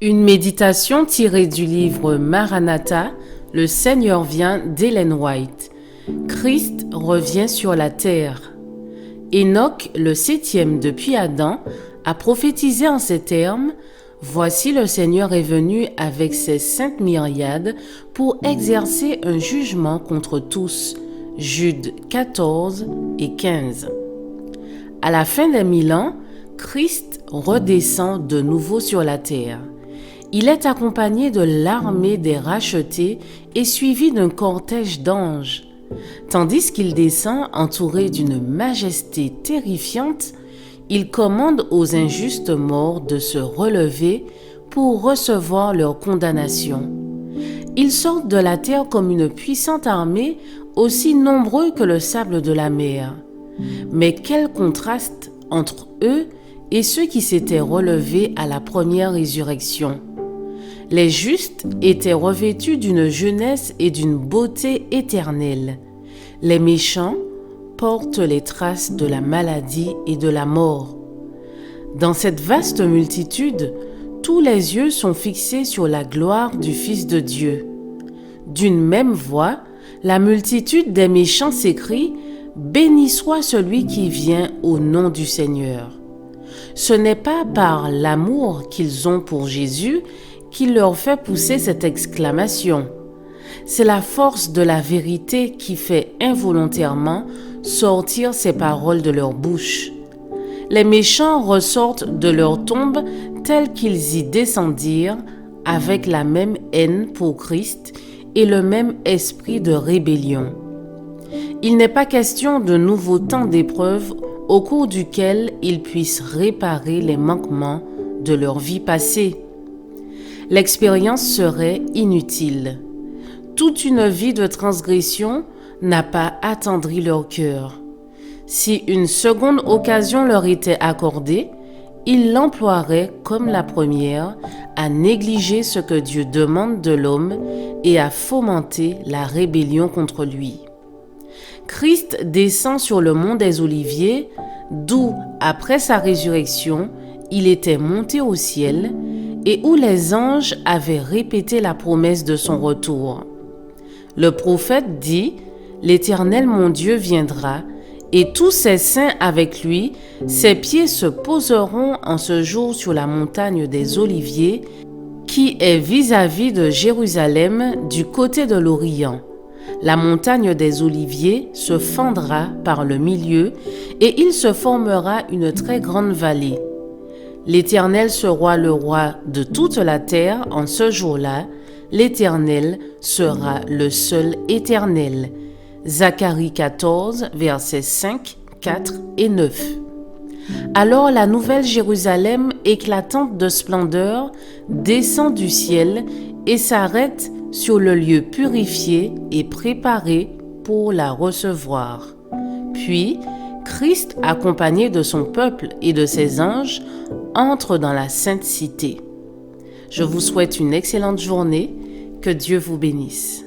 Une méditation tirée du livre Maranatha, le Seigneur vient d'Ellen White. Christ revient sur la terre. Enoch, le 7e depuis Adam, a prophétisé en ces termes: « Voici le Seigneur est venu avec ses saintes myriades pour exercer un jugement contre tous. » Jude 14 et 15. À la fin des 1000 ans, Christ redescend de nouveau sur la terre. Il est accompagné de l'armée des rachetés et suivi d'un cortège d'anges. Tandis qu'il descend entouré d'une majesté terrifiante, il commande aux injustes morts de se relever pour recevoir leur condamnation. Ils sortent de la terre comme une puissante armée, aussi nombreux que le sable de la mer. Mais quel contraste entre eux et ceux qui s'étaient relevés à la première résurrection! Les justes étaient revêtus d'une jeunesse et d'une beauté éternelle. Les méchants portent les traces de la maladie et de la mort. Dans cette vaste multitude, tous les yeux sont fixés sur la gloire du Fils de Dieu. D'une même voix, la multitude des méchants s'écrie: « Béni soit celui qui vient au nom du Seigneur ». Ce n'est pas par l'amour qu'ils ont pour Jésus qui leur fait pousser cette exclamation. C'est la force de la vérité qui fait involontairement sortir ces paroles de leur bouche. Les méchants ressortent de leur tombe tels qu'ils y descendirent, avec la même haine pour Christ et le même esprit de rébellion. Il n'est pas question de nouveaux temps d'épreuve au cours duquel ils puissent réparer les manquements de leur vie passée. L'expérience serait inutile. Toute une vie de transgression n'a pas attendri leur cœur. Si une seconde occasion leur était accordée, ils l'emploieraient comme la première à négliger ce que Dieu demande de l'homme et à fomenter la rébellion contre lui. Christ descend sur le mont des Oliviers, d'où, après sa résurrection, il était monté au ciel et où les anges avaient répété la promesse de son retour. Le prophète dit: « L'Éternel mon Dieu viendra, et tous ses saints avec lui, ses pieds se poseront en ce jour sur la montagne des Oliviers, qui est vis-à-vis de Jérusalem du côté de l'Orient. La montagne des Oliviers se fendra par le milieu, et il se formera une très grande vallée. L'Éternel sera le roi de toute la terre en ce jour-là. L'Éternel sera le seul éternel. » Zacharie 14, versets 5, 4 et 9. Alors la nouvelle Jérusalem, éclatante de splendeur, descend du ciel et s'arrête sur le lieu purifié et préparé pour la recevoir. Puis, Christ, accompagné de son peuple et de ses anges, entre dans la sainte cité. Je vous souhaite une excellente journée. Que Dieu vous bénisse.